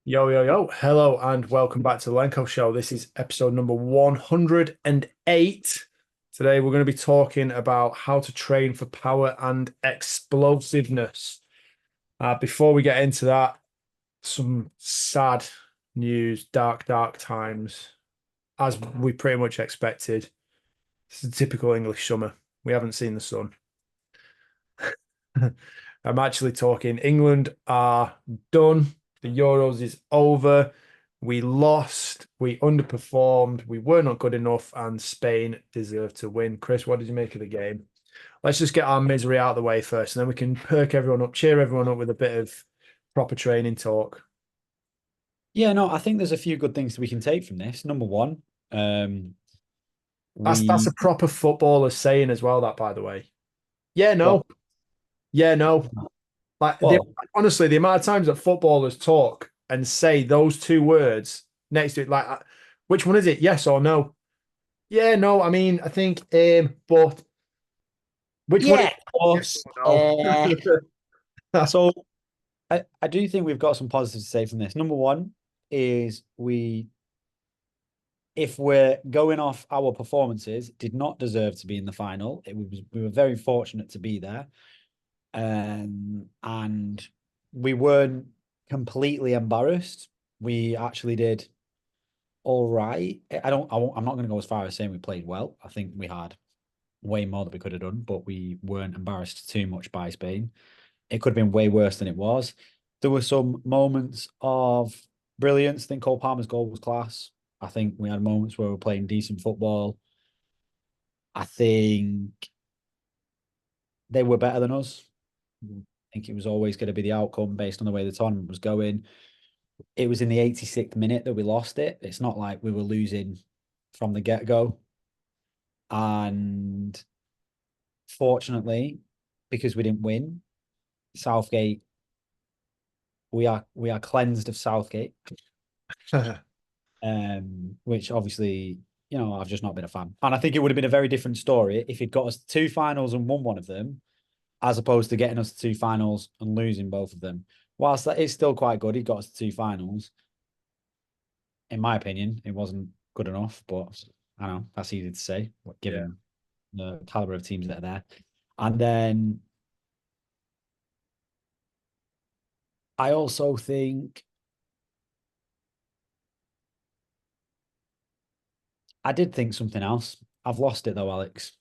Yo, yo, yo. Hello and welcome back to the Lenko Show. This is episode number 108. Today we're going to be talking about how to train for power and explosiveness. Before we get into that, some sad news, dark, dark times, as we pretty much expected. It's a typical English summer. We haven't seen the sun. I'm actually talking England are done. The Euros is over. We lost. We underperformed. We were not good enough, and Spain deserved to win. Chris, what did you make of the game? Let's just get our misery out of the way first, and then we can perk everyone up, cheer everyone up with a bit of proper training talk. Yeah, no, I think there's a few good things we can take from this. Number one, um, That's we a proper footballer saying as well. That, by the way. Yeah, well, no. Yeah, no. Like well, honestly, the amount of times that footballers talk and say those two words next to it, like, which one is it? Yes or no? Yeah, no. I mean, I think, but which one is yeah, it? of Yes course. or no? So I do think we've got some positives to say from this. Number one is if we're going off our performances, did not deserve to be in the final. We were very fortunate to be there, and we weren't completely embarrassed. We actually did all right. I'm not going to go as far as saying we played well. I think we had way more than we could have done, but we weren't embarrassed too much by Spain. It could have been way worse than it was. There were some moments of brilliance. I think Cole Palmer's goal was class. I think we had moments where we were playing decent football. I think they were better than us. I think it was always going to be the outcome based on the way the tournament was going. It was in the 86th minute that we lost it. It's not like we were losing from the get-go. And fortunately, because we didn't win, Southgate, we are cleansed of Southgate, which obviously, I've just not been a fan. And I think it would have been a very different story if he'd got us to two finals and won one of them, as opposed to getting us to two finals and losing both of them. Whilst that is still quite good, he got us to two finals. In my opinion, it wasn't good enough, but I know that's easy to say, Yeah. given the caliber of teams that are there. And then I also think I did think something else. I've lost it though, Alex.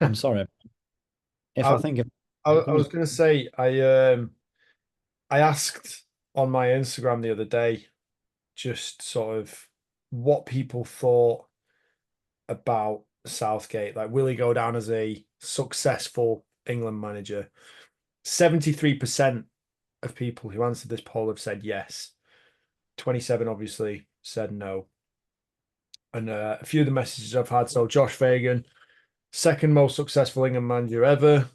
I'm sorry. If I, I think of I was going to say, I asked on my Instagram the other day just sort of what people thought about Southgate. Like, will he go down as a successful England manager? 73% of people who answered this poll have said yes. 27 obviously said no. And a few of the messages I've had. So Josh Fagan, second most successful England manager ever.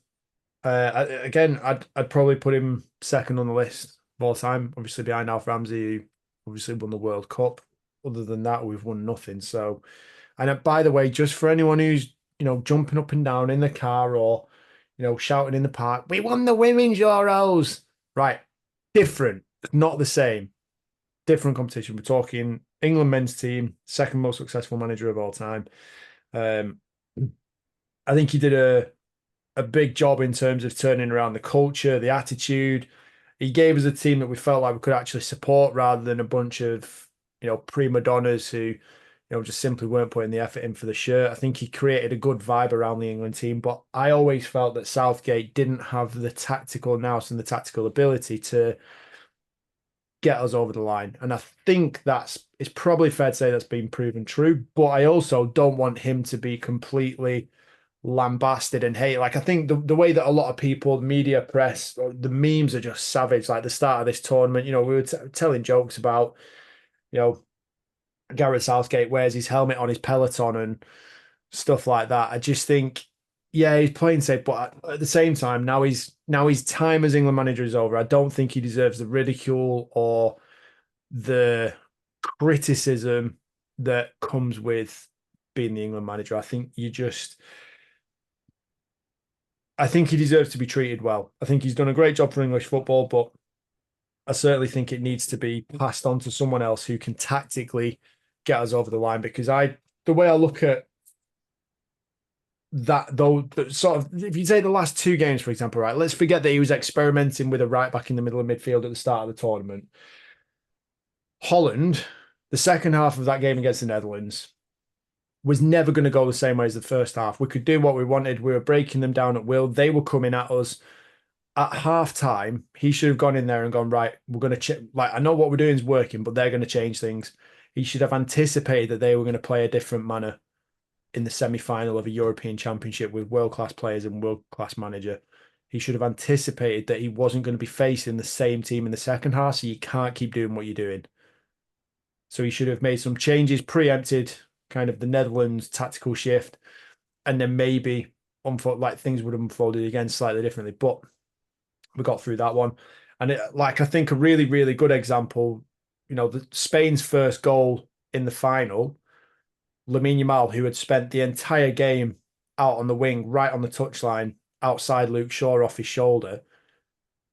Again, I'd probably put him second on the list of all time, obviously behind Alf Ramsey, who obviously won the World Cup. Other than that, we've won nothing. So, and by the way, just for anyone who's jumping up and down in the car or shouting in the park, we won the women's Euros. Right, different, not the same. Different competition. We're talking England men's team, second most successful manager of all time. Um, I think he did a big job in terms of turning around the culture, the attitude. He gave us a team that we felt like we could actually support rather than a bunch of, prima donnas who, just simply weren't putting the effort in for the shirt. I think he created a good vibe around the England team, but I always felt that Southgate didn't have the tactical nous and the tactical ability to get us over the line. And I think it's probably fair to say that's been proven true, but I also don't want him to be completely lambasted and hate. Like, I think the way that a lot of people, media, press, the memes are just savage. Like the start of this tournament, we were telling jokes about, you know, Gareth Southgate wears his helmet on his peloton and stuff like that. I just think, yeah, he's playing safe, but at the same time, now his time as England manager is over. I don't think he deserves the ridicule or the criticism that comes with being the England manager. I think he deserves to be treated well. I think he's done a great job for English football, but I certainly think it needs to be passed on to someone else who can tactically get us over the line because the way I look at that though, sort of, if you take the last two games, for example, right, let's forget that he was experimenting with a right back in the middle of midfield at the start of the tournament. Holland, the second half of that game against the Netherlands, was never going to go the same way as the first half. We could do what we wanted. We were breaking them down at will. They were coming at us. At half time, he should have gone in there and gone, right, we're going to like, I know what we're doing is working, but they're going to change things. He should have anticipated that they were going to play a different manner in the semi-final of a European Championship with world-class players and world-class manager. He should have anticipated that he wasn't going to be facing the same team in the second half, so you can't keep doing what you're doing. So he should have made some changes, preempted kind of the Netherlands tactical shift, and then maybe like things would have unfolded again slightly differently. But we got through that one. And like I think a really, really good example, Spain's first goal in the final, Lamine Yamal, who had spent the entire game out on the wing, right on the touchline, outside Luke Shaw off his shoulder,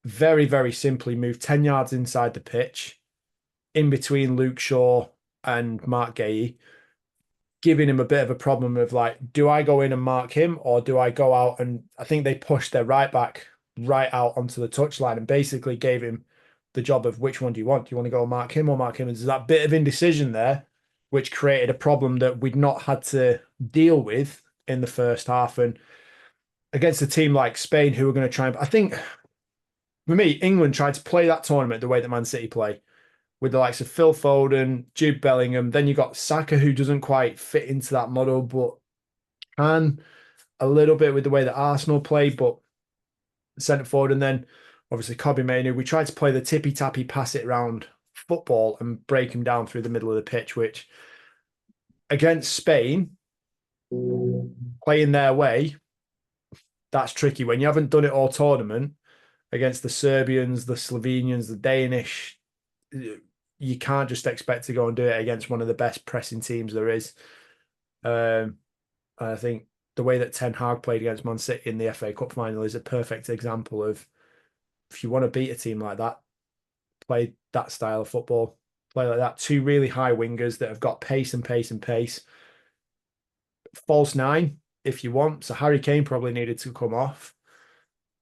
very, very simply moved 10 yards inside the pitch, in between Luke Shaw and Mark Gay, giving him a bit of a problem of like, do I go in and mark him or do I go out? And I think they pushed their right back right out onto the touchline and basically gave him the job of which one do you want? Do you want to go mark him or mark him? And there's that bit of indecision there, which created a problem that we'd not had to deal with in the first half. And against a team like Spain, who are going to try and, I think for me, England tried to play that tournament the way that Man City play with the likes of Phil Foden, Jude Bellingham. Then you got Saka, who doesn't quite fit into that model, but can a little bit with the way that Arsenal play, but centre forward. And then obviously Kobbie Mainoo. We tried to play the tippy tappy, pass it around football and break him down through the middle of the pitch, which against Spain, playing their way, that's tricky. When you haven't done it all tournament against the Serbians, the Slovenians, the Danish, you can't just expect to go and do it against one of the best pressing teams there is. I think the way that Ten Hag played against Man City in the FA Cup final is a perfect example of if you want to beat a team like that, play that style of football, play like that. Two really high wingers that have got pace and pace and pace. False nine, if you want. So Harry Kane probably needed to come off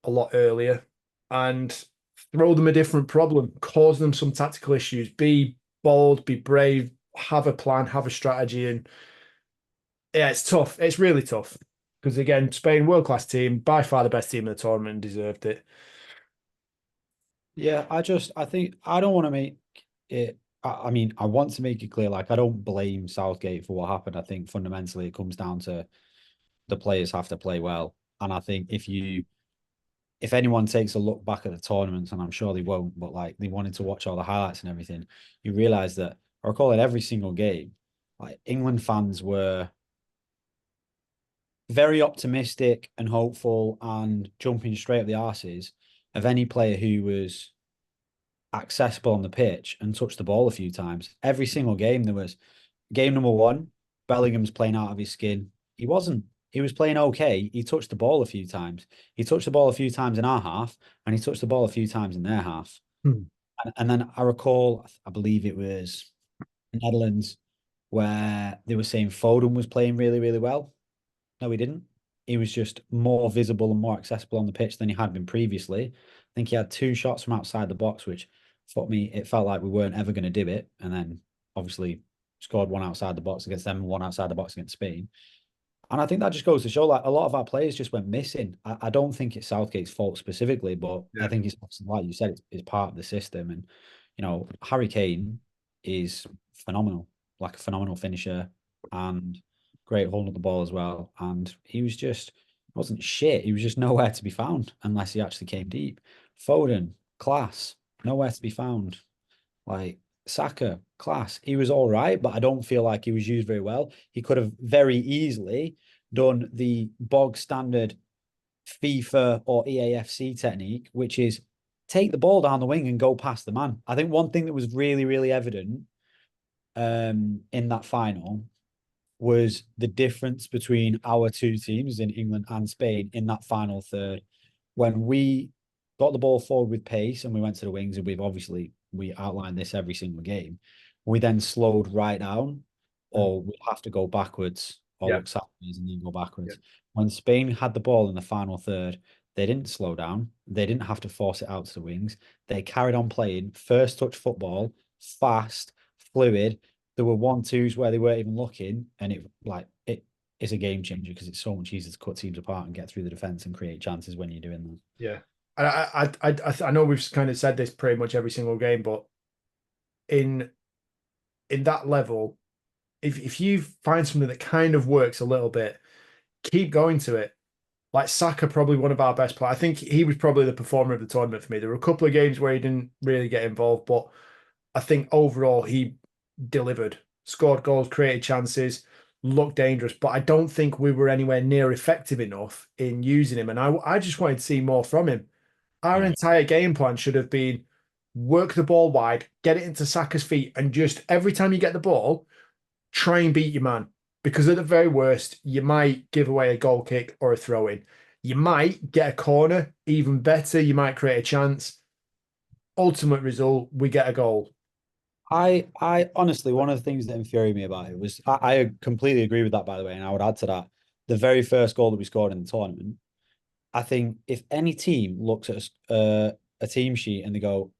a lot earlier and throw them a different problem, cause them some tactical issues, be bold, be brave, have a plan, have a strategy. And yeah, it's tough. It's really tough because, again, Spain, world class team, by far the best team in the tournament and deserved it. Yeah, I think I don't want to make it. I mean, I want to make it clear, like, I don't blame Southgate for what happened. I think fundamentally it comes down to the players have to play well. And I think if anyone takes a look back at the tournaments, and I'm sure they won't, but like they wanted to watch all the highlights and everything, you realize that I recall in every single game, like England fans were very optimistic and hopeful and jumping straight up the arses of any player who was accessible on the pitch and touched the ball a few times. Every single game there was game number one, Bellingham's playing out of his skin. He wasn't. He was playing okay. He touched the ball a few times. He touched the ball a few times in our half, and he touched the ball a few times in their half. Hmm. And then I recall, I believe it was Netherlands, where they were saying Foden was playing really, really well. No, he didn't. He was just more visible and more accessible on the pitch than he had been previously. I think he had two shots from outside the box, which for me, it felt like we weren't ever going to do it. And then obviously scored one outside the box against them and one outside the box against Spain. And I think that just goes to show like a lot of our players just went missing. I don't think it's Southgate's fault specifically, but I Yeah. think it's like you said, it's part of the system. And Harry Kane is phenomenal, like a phenomenal finisher and great holding of the ball as well. And he was just wasn't shit. He was just nowhere to be found unless he actually came deep. Foden, class, nowhere to be found. Like Saka, class. He was all right, but I don't feel like he was used very well. He could have very easily done the bog standard FIFA or EAFC technique, which is take the ball down the wing and go past the man. I think one thing that was really, really evident in that final was the difference between our two teams in England and Spain in that final third. When we got the ball forward with pace, and we went to the wings, and we outlined this every single game. We then slowed right down, Mm. or we have to go backwards or Yeah, look sideways and then go yeah, backwards. When Spain had the ball in the final third, they didn't slow down. They didn't have to force it out to the wings. They carried on playing first touch football, fast, fluid. There were 1-2s where they weren't even looking, and it is a game changer because it's so much easier to cut teams apart and get through the defense and create chances when you're doing that. yeah. I know we've kind of said this pretty much every single game, but in in that level, if you find something that kind of works a little bit, keep going to it. Like Saka, probably one of our best players. I think he was probably the performer of the tournament for me. There were a couple of games where he didn't really get involved, but I think overall he delivered, scored goals, created chances, looked dangerous. But I don't think we were anywhere near effective enough in using him. And I just wanted to see more from him. Our Yeah. entire game plan should have been work the ball wide, get it into Saka's feet, and just every time you get the ball, try and beat your man. Because at the very worst, you might give away a goal kick or a throw in. You might get a corner, even better, you might create a chance. Ultimate result, we get a goal. I honestly, one of the things that infuriated me about it was I completely agree with that, by the way, and I would add to that the very first goal that we scored in the tournament. I think if any team looks at a team sheet and they go,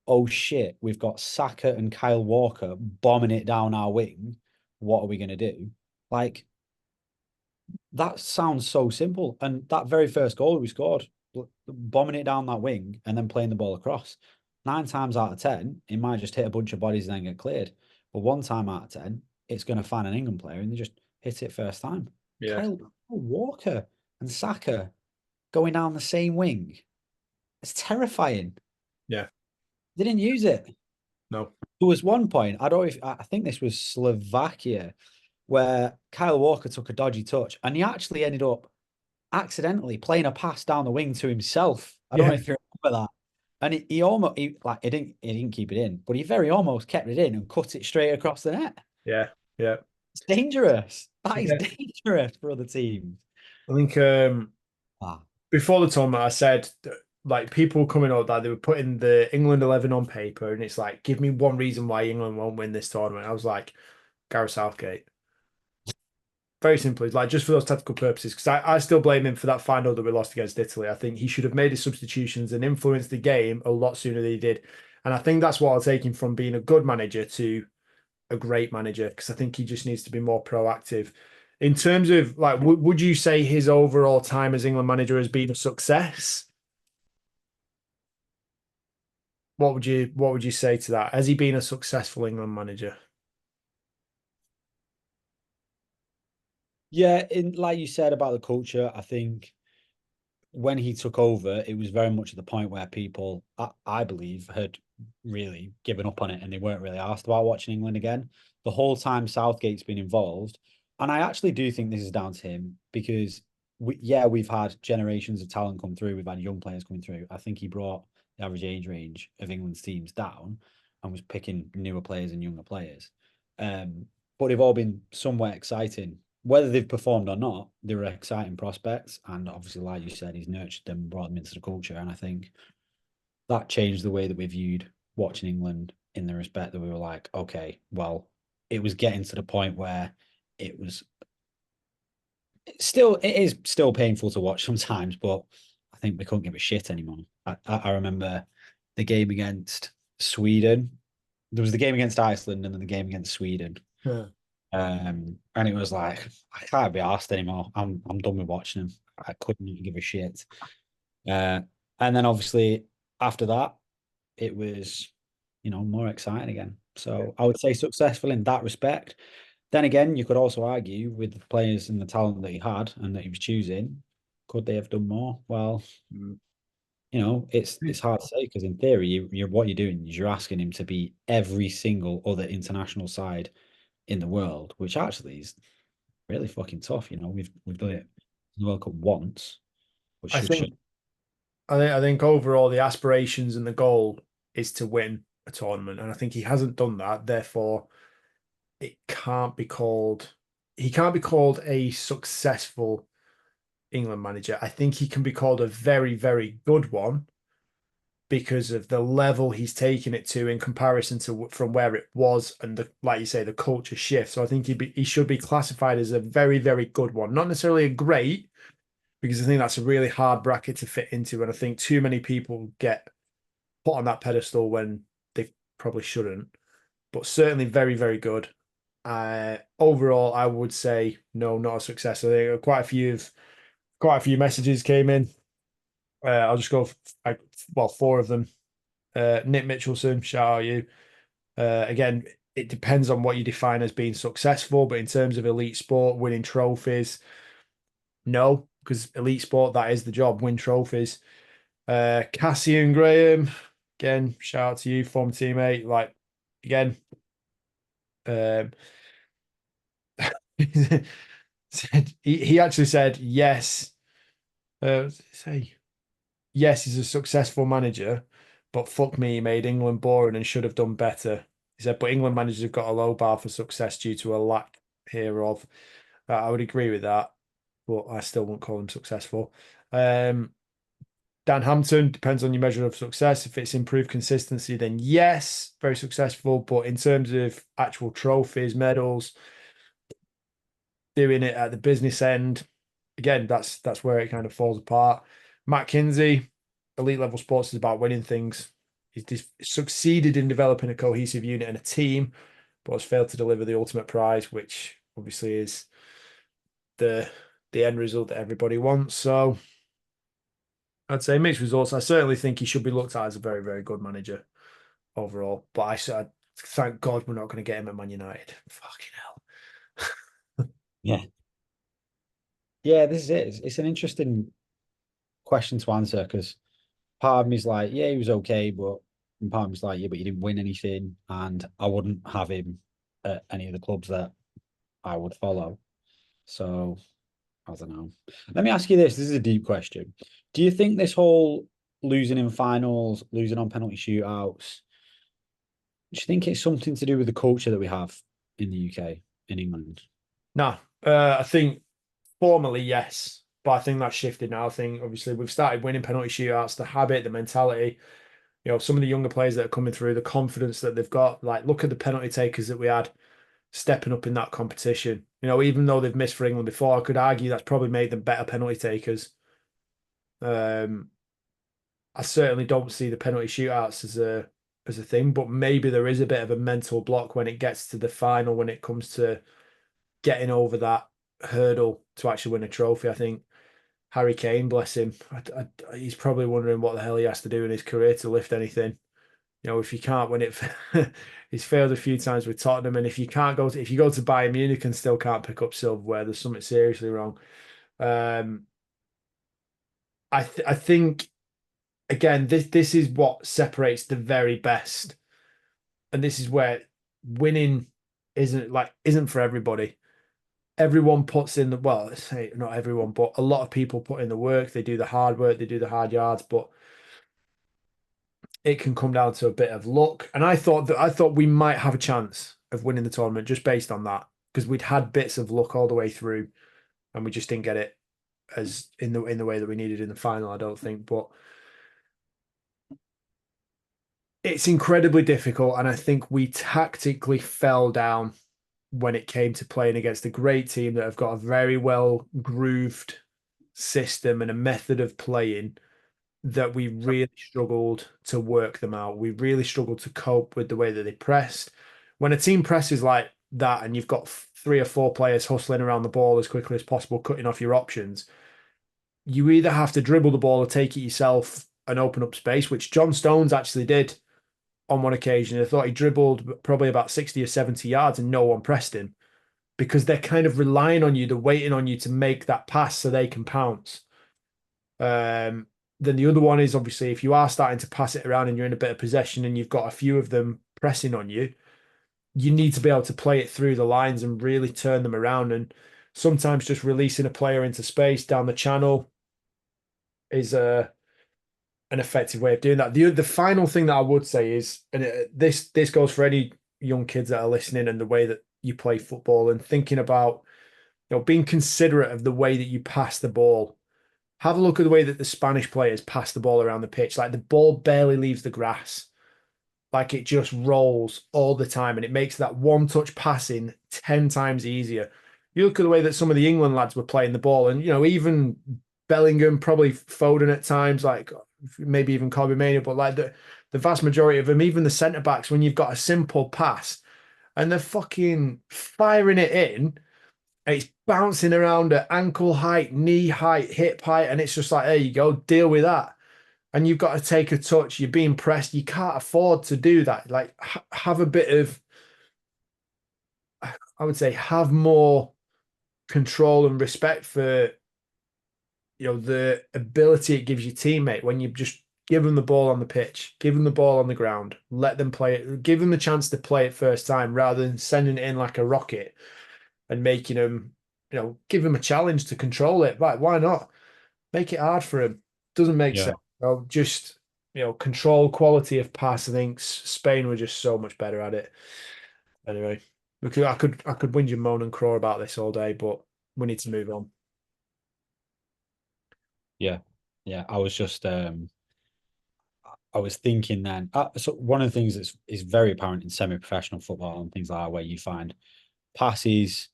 "Oh shit, we've got Saka and Kyle Walker bombing it down our wing, what are we going to do?" Like that sounds so simple. And that very first goal we scored, bombing it down that wing and then playing the ball across. 9 times out of 10, it might just hit a bunch of bodies and then get cleared. But 1 time out of 10, it's going to find an England player and they just hit it first time. Yeah, Kyle Walker and Saka going down the same wing. It's terrifying. yeah, They didn't use it. no, There was one point, I don't know if I think this was Slovakia, where Kyle Walker took a dodgy touch and he actually ended up accidentally playing a pass down the wing to himself. I don't know yeah, if you remember that. And he almost he didn't keep it in, but he very almost kept it in and cut it straight across the net. yeah, yeah, It's dangerous. That is yeah. dangerous for other teams. I think Ah, before the tournament, I said that, like people coming up that they were putting the England 11 on paper, and it's like, give me one reason why England won't win this tournament. I was like, Gareth Southgate. Very simply, like just for those tactical purposes, because I still blame him for that final that we lost against Italy. I think he should have made his substitutions and influenced the game a lot sooner than he did. And I think that's what I'll take him from being a good manager to a great manager, because I think he just needs to be more proactive. In terms of like, would you say his overall time as England manager has been a success? What would you say to that? Has he been a successful England manager? yeah, in like you said about the culture, I think when he took over, it was very much at the point where people, I believe, had really given up on it and they weren't really asked about watching England again. The whole time Southgate's been involved. And I actually do think this is down to him because we've had generations of talent come through. We've had young players coming through. I think he brought the average age range of England's teams down and was picking newer players and younger players. Um, but they've all been somewhat exciting. Whether they've performed or not, they were exciting prospects. And obviously, like you said, he's nurtured them, brought them into the culture. And I think that changed the way that we viewed watching England in the respect that we were like, okay, well, it was getting to the point where it was it is still painful to watch sometimes, but I think we couldn't give a shit anymore. I remember the game against Sweden. There was the game against Iceland and then the game against Sweden. Yeah. And it was like, I can't be asked anymore. I'm done with watching them. I couldn't give a shit. Uh, and then obviously after that, it was, more exciting again. Yeah. So I would say successful in that respect. Then again, you could also argue with the players and the talent that he had and that he was choosing, could they have done more? Well, Mm. it's hard to say because in theory, you're what you're doing is you're asking him to be every single other international side in the world, which actually is really fucking tough. We've done Yeah. it in the World Cup once, which I should show. think I think overall the aspirations and the goal is to win a tournament, and I think he hasn't done that. Therefore, it can't be called. He can't be called a successful England manager. I think he can be called a very, very good one, because of the level he's taken it to in comparison to from where it was, and the, like you say, the culture shift. So I think he should be classified as a very, very good one, not necessarily a great, because I think that's a really hard bracket to fit into, and I think too many people get put on that pedestal when they probably shouldn't. But certainly very, very good. Overall, I would say no, not a success. I think quite a few messages came in. I'll just go, well, four of them. Nick Mitchelson, shout out you. Again, it depends on what you define as being successful, but in terms of elite sport, winning trophies, no, because elite sport, that is the job, win trophies. Cassian Graham, again, shout out to you, former teammate. Like, again, um, he actually said yes. What did he say? Yes, he's a successful manager, but fuck me, he made England boring and should have done better. He said, but England managers have got a low bar for success due to a lack hereof. I would agree with that, but I still wouldn't call him successful. Um, Dan Hampton, depends on your measure of success. If it's improved consistency, then yes, very successful. But in terms of actual trophies, medals, doing it at the business end, again, that's where it kind of falls apart. Matt Kinsey, elite level sports is about winning things. He's succeeded in developing a cohesive unit and a team, but has failed to deliver the ultimate prize, which obviously is the end result that everybody wants. So I'd say mixed results. I certainly think he should be looked at as a very, very good manager overall. But I thank God we're not going to get him at Man United. Fucking hell. Yeah. Yeah, this is it. It's an interesting question to answer because part of me is like, yeah, he was okay, but part of me is like, yeah, but he didn't win anything, and I wouldn't have him at any of the clubs that I would follow. So I don't know. Let me ask you this. This is a deep question. Do you think this whole losing in finals, losing on penalty shootouts, do you think it's something to do with the culture that we have in the UK, in England? No, I think formally, yes. But I think that's shifted now. I think obviously we've started winning penalty shootouts, the habit, the mentality. You know, some of the younger players that are coming through, the confidence that they've got. Like, look at the penalty takers that we had stepping up in that competition. You know, even though they've missed for England before, I could argue that's probably made them better penalty takers. Um, I certainly don't see the penalty shootouts as a thing, but maybe there is a bit of a mental block when it gets to the final, when it comes to getting over that hurdle to actually win a trophy. I think Harry Kane, bless him, he's probably wondering what the hell he has to do in his career to lift anything. You know, if you can't win it, he's failed a few times with Tottenham, and if you can't go to, if you go to Bayern Munich and still can't pick up silverware, there's something seriously wrong. Um, I think again, this is what separates the very best, and this is where winning isn't for everybody. Everyone puts in the, well, let's say not everyone, but a lot of people put in the work. They do the hard work, they do the hard yards, but it can come down to a bit of luck. And I thought we might have a chance of winning the tournament just based on that, because we'd had bits of luck all the way through, and we just didn't get it as in the way that we needed in the final, I don't think. But it's incredibly difficult, and I think we tactically fell down when it came to playing against a great team that have got a very well grooved system and a method of playing that we really struggled to work them out. We really struggled to cope with the way that they pressed. When a team presses like that and you've got three or four players hustling around the ball as quickly as possible, cutting off your options, you either have to dribble the ball or take it yourself and open up space, which John Stones actually did on one occasion. I thought he dribbled probably about 60 or 70 yards and no one pressed him because they're kind of relying on you, they're waiting on you to make that pass so they can pounce. Um, then the other one is obviously if you are starting to pass it around and you're in a bit of possession and you've got a few of them pressing on you, you need to be able to play it through the lines and really turn them around. And sometimes just releasing a player into space down the channel is an effective way of doing that. The final thing that I would say is, and this goes for any young kids that are listening and the way that you play football and thinking about, you know, being considerate of the way that you pass the ball. Have a look at the way that the Spanish players pass the ball around the pitch. Like the ball barely leaves the grass. Like it just rolls all the time, and it makes that one touch passing 10 times easier. You look at the way that some of the England lads were playing the ball, and even Bellingham, probably Foden at times, like maybe even Kobe Mania, but like the vast majority of them, even the centre backs, when you've got a simple pass and they're fucking firing it in, and it's bouncing around at ankle height, knee height, hip height, and it's just like, there you go, deal with that. And you've got to take a touch, you're being pressed, you can't afford to do that. Like, have a bit of, I would say, have more control and respect for, the ability it gives your teammate when you just give them the ball on the pitch, give them the ball on the ground, let them play it, give them the chance to play it first time rather than sending it in like a rocket and making them, give them a challenge to control it. Right? Why not? Make it hard for him. Doesn't make Yeah. sense. Just control, quality of pass. I think Spain were just so much better at it. Anyway, I could whinge and moan and craw about this all day, but we need to move on. Yeah. Yeah. I was thinking then, so one of the things that's is very apparent in semi-professional football and things like that, where you find passes,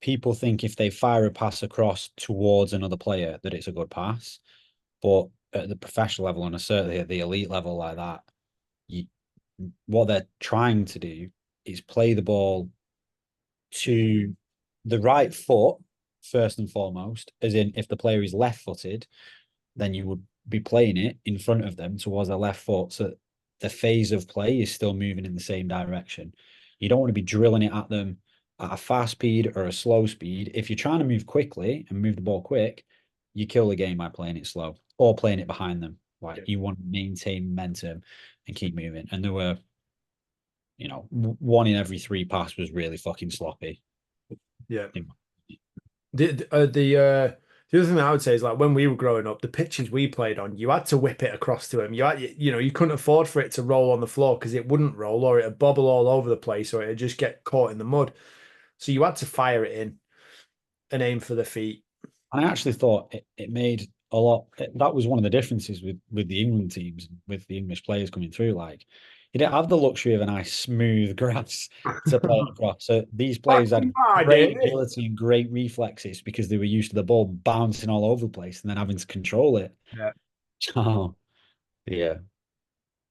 people think if they fire a pass across towards another player that it's a good pass. But at the professional level and certainly at the elite level like that, you, what they're trying to do is play the ball to the right foot first and foremost, as in if the player is left-footed, then you would be playing it in front of them towards their left foot so that the phase of play is still moving in the same direction. You don't want to be drilling it at them at a fast speed or a slow speed. If you're trying to move quickly and move the ball quick, you kill the game by playing it slow or playing it behind them. Like Yeah. you want to maintain momentum and keep moving. And there were, one in every three pass was really fucking sloppy. Yeah. The other thing that I would say is like when we were growing up, the pitches we played on, you had to whip it across to him. You couldn't afford for it to roll on the floor because it wouldn't roll or it'd bobble all over the place or it'd just get caught in the mud. So you had to fire it in and aim for the feet. I actually thought it made a lot. That was one of the differences with the England teams, with the English players coming through. Like, you didn't have the luxury of a nice smooth grass to play across. So these players had Fucking hard, great eh? agility and great reflexes because they were used to the ball bouncing all over the place and then having to control it. Yeah. Oh, yeah.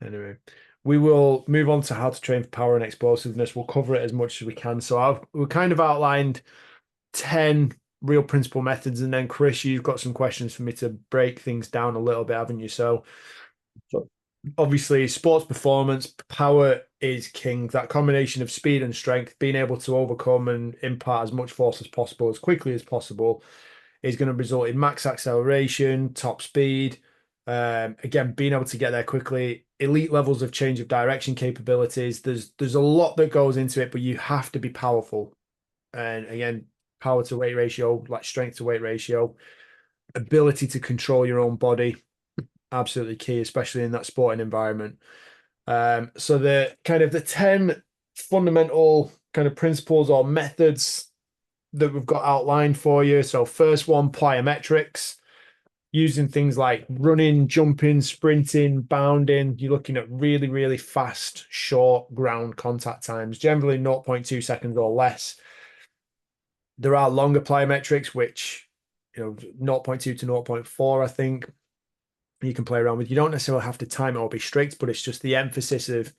Anyway, we will move on to how to train for power and explosiveness. We'll cover it as much as we can. So we kind of outlined 10 real principle methods, and then Chris, you've got some questions for me to break things down a little bit, haven't you? So So, obviously, sports performance, power is king. That combination of speed and strength, being able to overcome and impart as much force as possible, as quickly as possible, is going to result in max acceleration, top speed. Again, being able to get there quickly, elite levels of change of direction capabilities. There's a lot that goes into it, but you have to be powerful. And again, power to weight ratio, like strength to weight ratio, ability to control your own body, absolutely key, especially in that sporting environment. So the 10 fundamental kind of principles or methods that we've got outlined for you. So first one, plyometrics, using things like running, jumping, sprinting, bounding. You're looking at really, really fast, short ground contact times, generally 0.2 seconds or less. There are longer plyometrics, which, 0.2 to 0.4, I think you can play around with. You don't necessarily have to time it or be strict, but it's just the emphasis of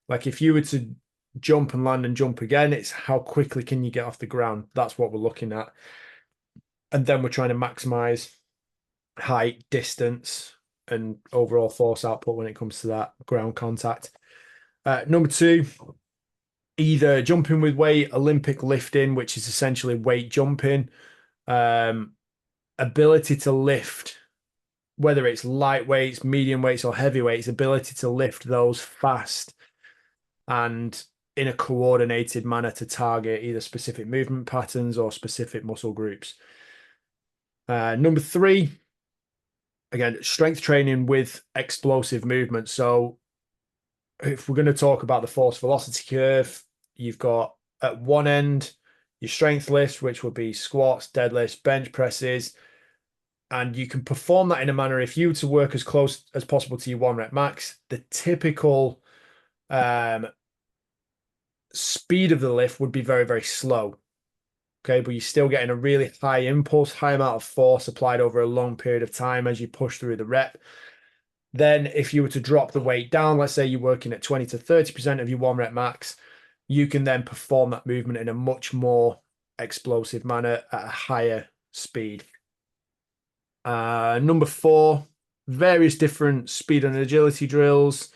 like if you were to jump and land and jump again, it's how quickly can you get off the ground. That's what we're looking at. And then we're trying to maximize height, distance, and overall force output when it comes to that ground contact. Number two, either jumping with weight, Olympic lifting, which is essentially weight jumping, um, ability to lift, whether it's light weights, medium weights, or heavy weights, ability to lift those fast and in a coordinated manner to target either specific movement patterns or specific muscle groups. Number three, again, strength training with explosive movement. So if we're going to talk about the force velocity curve, you've got at one end your strength lifts, which would be squats, deadlifts, bench presses, And you can perform that in a manner, if you were to work as close as possible to your 1 rep max, the typical speed of the lift would be very, very slow. Okay, but you're still getting a really high impulse, high amount of force applied over a long period of time as you push through the rep. Then, if you were to drop the weight down, let's say you're working at 20 to 30% of your 1 rep max, you can then perform that movement in a much more explosive manner at a higher speed. Number 4, various different speed and agility drills,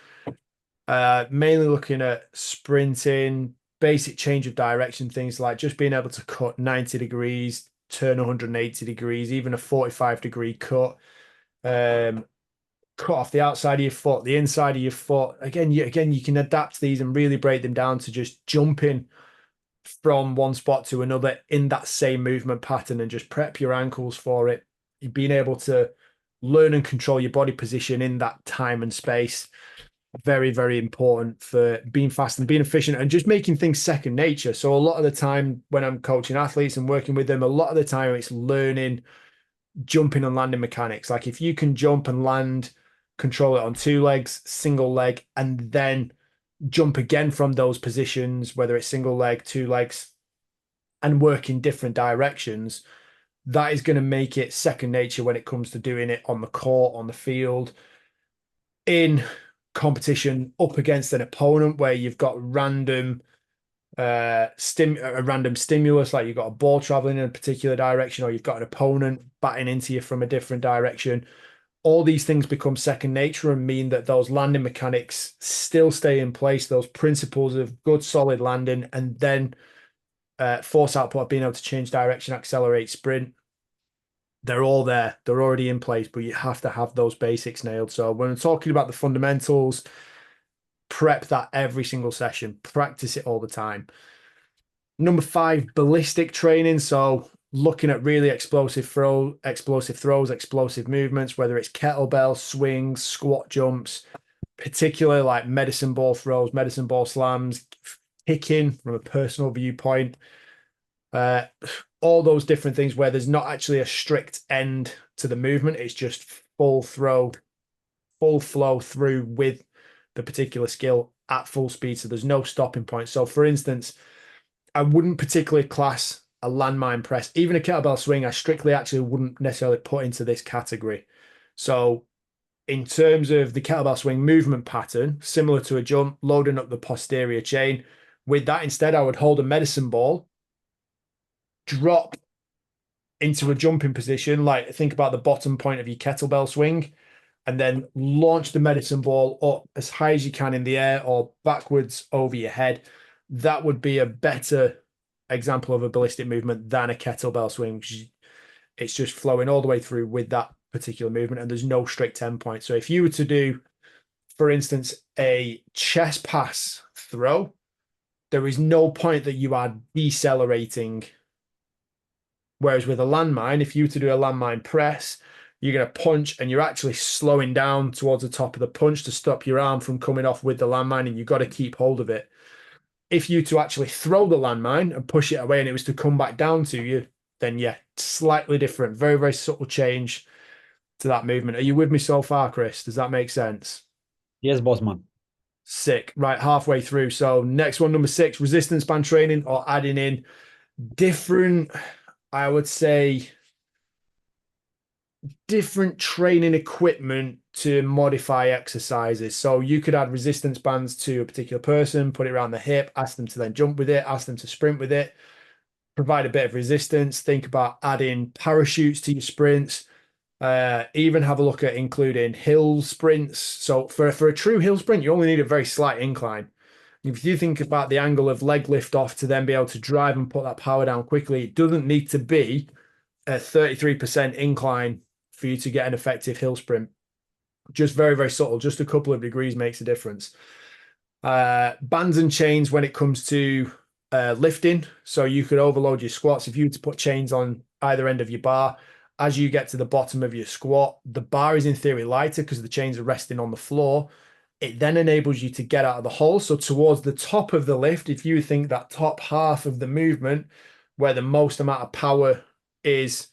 mainly looking at sprinting, basic change of direction, things like just being able to cut 90 degrees, turn 180 degrees, even a 45-degree cut. Cut off the outside of your foot, the inside of your foot. Again, you can adapt these and really break them down to just jumping from one spot to another in that same movement pattern and just prep your ankles for it. You're being able to learn and control your body position in that time and space. Very, very important for being fast and being efficient and just making things second nature. So a lot of the time when I'm coaching athletes and working with them, a lot of the time it's learning jumping and landing mechanics. Like if you can jump and land, control it on 2 legs, single leg, and then jump again from those positions, whether it's single leg, 2 legs, and work in different directions, that is going to make it second nature when it comes to doing it on the court, on the field, in competition, up against an opponent where you've got a random stimulus, like you've got a ball traveling in a particular direction, or you've got an opponent batting into you from a different direction. All these things become second nature and mean that those landing mechanics still stay in place, those principles of good solid landing, and then force output of being able to change direction, accelerate, sprint. They're all there, they're already in place, but you have to have those basics nailed. So when I'm talking about the fundamentals, prep that every single session, practice it all the time. Number 5, ballistic training. So looking at really explosive throws, explosive movements, whether it's kettlebell, swings, squat jumps, particularly like medicine ball throws, medicine ball slams, kicking from a personal viewpoint. All those different things where there's not actually a strict end to the movement. It's just full throw, full flow through with the particular skill at full speed. So there's no stopping point. So for instance, I wouldn't particularly class a landmine press, even a kettlebell swing, I strictly actually wouldn't necessarily put into this category. So in terms of the kettlebell swing movement pattern, similar to a jump, loading up the posterior chain. With that, instead, I would hold a medicine ball, drop into a jumping position, like think about the bottom point of your kettlebell swing, and then launch the medicine ball up as high as you can in the air or backwards over your head. That would be a better example of a ballistic movement than a kettlebell swing. It's just flowing all the way through with that particular movement, and there's no strict endpoint. So if you were to do, for instance, a chest pass throw, there is no point that you are decelerating. Whereas with a landmine, if you were to do a landmine press, you're going to punch and you're actually slowing down towards the top of the punch to stop your arm from coming off with the landmine, and you've got to keep hold of it. If you to actually throw the landmine and push it away and it was to come back down to you, then yeah, slightly different, very, very subtle change to that movement. Are you with me so far, Chris? Does that make sense? Yes, boss man. Sick. Right, halfway through. So next one, number 6, resistance band training, or adding in different, I would say, different training equipment to modify exercises. So you could add resistance bands to a particular person, put it around the hip, ask them to then jump with it, ask them to sprint with it, provide a bit of resistance. Think about adding parachutes to your sprints. Even have a look at including hill sprints. So for a true hill sprint, you only need a very slight incline. If you think about the angle of leg lift off to then be able to drive and put that power down quickly, it doesn't need to be a 33% incline for you to get an effective hill sprint. Just very, very subtle. Just a couple of degrees makes a difference. Bands and chains when it comes to lifting. So you could overload your squats. If you were to put chains on either end of your bar, as you get to the bottom of your squat, the bar is in theory lighter because the chains are resting on the floor. It then enables you to get out of the hole. So towards the top of the lift, if you think that top half of the movement where the most amount of power is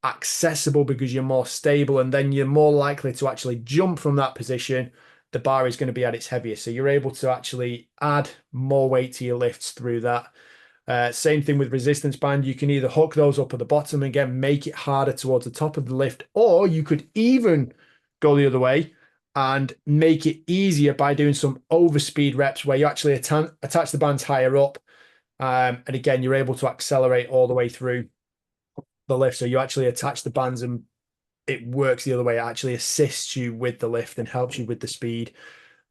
accessible because you're more stable, and then you're more likely to actually jump from that position. The bar is going to be at its heaviest. So you're able to actually add more weight to your lifts through that. Same thing with resistance band. You can either hook those up at the bottom, again, make it harder towards the top of the lift, or you could even go the other way and make it easier by doing some overspeed reps where you actually attach the bands higher up. And again, you're able to accelerate all the way through the lift. So you actually attach the bands and it works the other way. It actually assists you with the lift and helps you with the speed.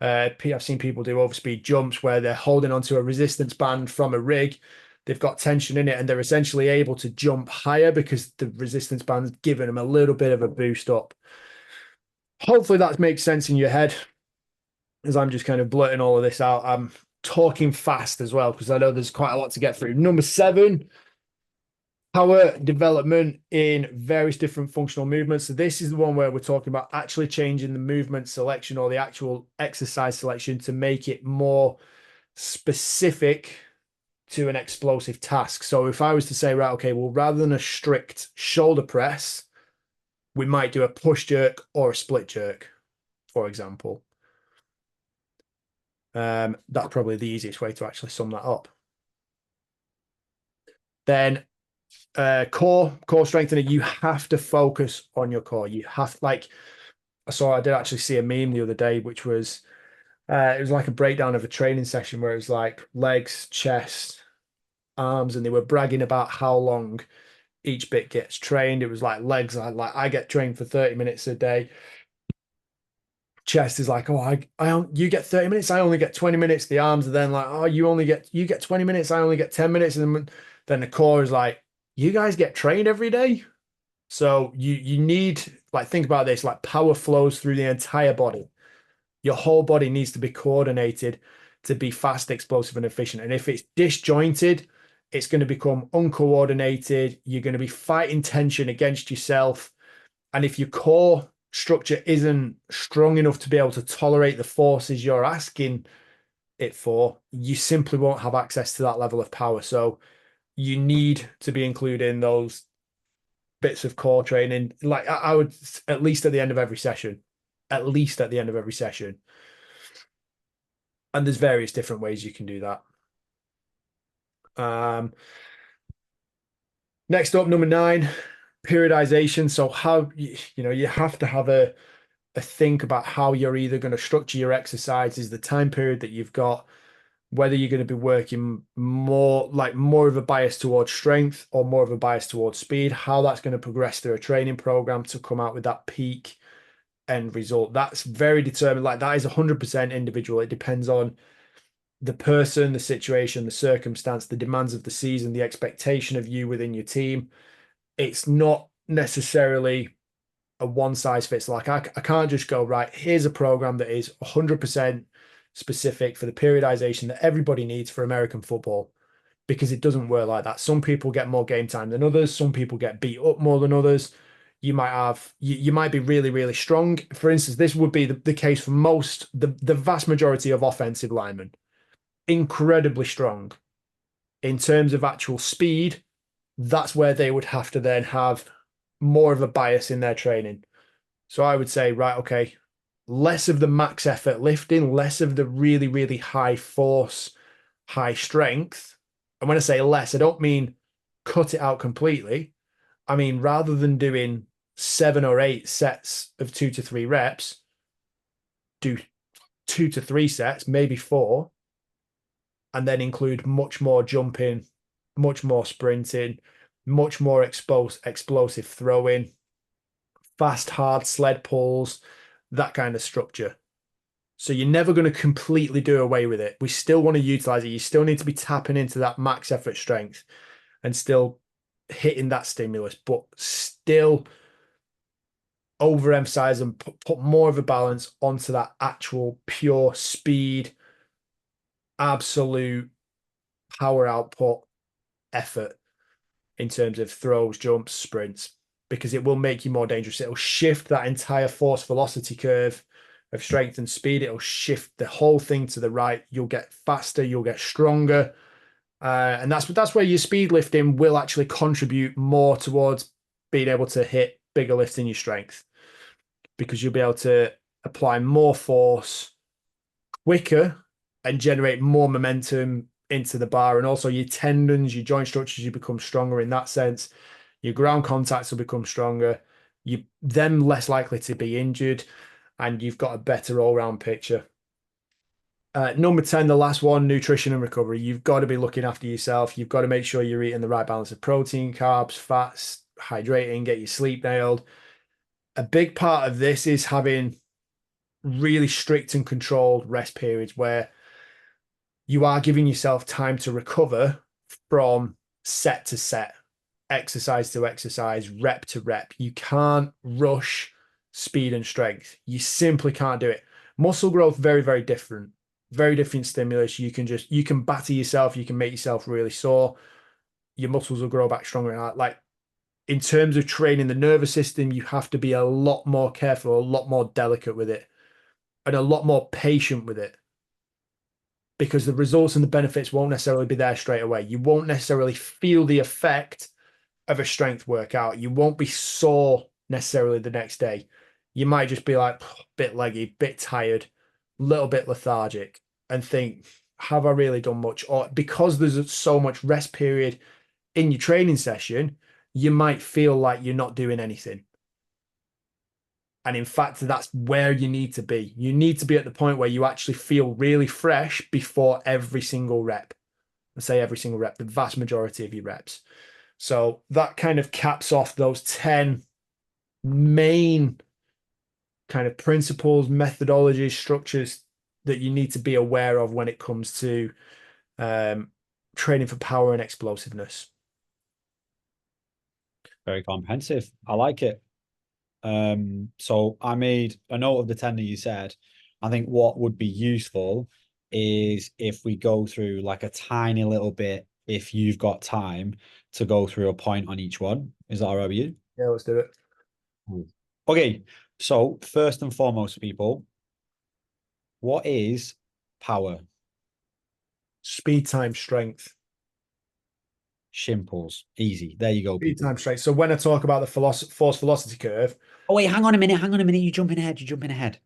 I've seen people do overspeed jumps where they're holding onto a resistance band from a rig. They've got tension in it and they're essentially able to jump higher because the resistance band's giving them a little bit of a boost up. Hopefully that makes sense in your head as I'm just kind of blurting all of this out. I'm talking fast as well because I know there's quite a lot to get through. Number 7, power development in various different functional movements. So this is the one where we're talking about actually changing the movement selection or the actual exercise selection to make it more specific to an explosive task. So if I was to say, right, okay, well, rather than a strict shoulder press, we might do a push jerk or a split jerk, for example. That's probably the easiest way to actually sum that up. Then core strengthening, you have to focus on your core. You have, like, I did actually see a meme the other day, which was it was like a breakdown of a training session where it was like legs, chest, arms, and they were bragging about how long each bit gets trained. It was like legs, I get trained for 30 minutes a day. Chest is like, oh, you get 30 minutes, I only get 20 minutes. The arms are then like, oh, you get 20 minutes, I only get 10 minutes. And then the core is like, you guys get trained every day. So you need, like, think about this, like power flows through the entire body. Your whole body needs to be coordinated to be fast, explosive, and efficient. And if it's disjointed, it's going to become uncoordinated. You're going to be fighting tension against yourself. And if your core structure isn't strong enough to be able to tolerate the forces you're asking it for, you simply won't have access to that level of power. So you need to be including those bits of core training. Like I would, at least at the end of every session, at least at the end of every session. And there's various different ways you can do that. Next up, number 9, periodization. So how, you have to have a think about how you're either going to structure your exercises, the time period that you've got, whether you're going to be working more of a bias towards strength or more of a bias towards speed, how that's going to progress through a training program to come out with that peak end result. That's very determined. Like, that is 100% individual. It depends on the person, the situation, the circumstance, the demands of the season, the expectation of you within your team. It's not necessarily a one size fits. Like, I can't just go, right, here's a program that is 100% specific for the periodization that everybody needs for American football, because it doesn't work like that. Some people get more game time than others. Some people get beat up more than others. You might be really, really strong. For instance, this would be the case for the vast majority of offensive linemen. Incredibly strong in terms of actual speed. That's where they would have to then have more of a bias in their training. So I would say, right, okay, less of the max effort lifting, less of the really, really high force, high strength. And when I say less, I don't mean cut it out completely. I mean, rather than doing 7 or 8 sets of 2 to 3 reps, do 2 to 3 sets, maybe 4, and then include much more jumping, much more sprinting, much more explosive throwing, fast, hard sled pulls, that kind of structure. So you're never going to completely do away with it. We still want to utilize it. You still need to be tapping into that max effort strength and still hitting that stimulus, but still overemphasize and put more of a balance onto that actual pure speed, absolute power output effort in terms of throws, jumps, sprints, because it will make you more dangerous. It'll shift that entire force velocity curve of strength and speed. It'll shift the whole thing to the right. You'll get faster, you'll get stronger. And that's where your speed lifting will actually contribute more towards being able to hit bigger lifts in your strength because you'll be able to apply more force quicker and generate more momentum into the bar. And also your tendons, your joint structures, you become stronger in that sense. Your ground contacts will become stronger. You then less likely to be injured, and you've got a better all-round picture. Number 10, the last one, nutrition and recovery. You've got to be looking after yourself. You've got to make sure you're eating the right balance of protein, carbs, fats, hydrating, get your sleep nailed. A big part of this is having really strict and controlled rest periods where you are giving yourself time to recover from set to set, exercise to exercise, rep to rep. You can't rush speed and strength. You simply can't do it. Muscle growth, very, very different stimulus. You can batter yourself, you can make yourself really sore. Your muscles will grow back stronger. Like in terms of training the nervous system, you have to be a lot more careful, a lot more delicate with it, and a lot more patient with it because the results and the benefits won't necessarily be there straight away. You won't necessarily feel the effect of a strength workout. You won't be sore necessarily the next day. You might just be like bit leggy, bit tired, a little bit lethargic, and think, have I really done much? Or because there's so much rest period in your training session, you might feel like you're not doing anything. And in fact, that's where you need to be. You need to be at the point where you actually feel really fresh before every single rep. I say every single rep, the vast majority of your reps. So that kind of caps off those 10 main kind of principles, methodologies, structures that you need to be aware of when it comes to training for power and explosiveness. Very comprehensive. I like it. So I made a note of the 10 that you said. I think what would be useful is if we go through like a tiny little bit, if you've got time to go through a point on each one. Is that all right with you? Yeah, let's do it. Okay. So first and foremost, people, what is power? Speed time strength. Shimples. Easy. There you go, Speed people. time strength. So when I talk about the force velocity curve, Oh, wait, hang on a minute. Hang on a minute. You're jumping ahead. You're jumping ahead.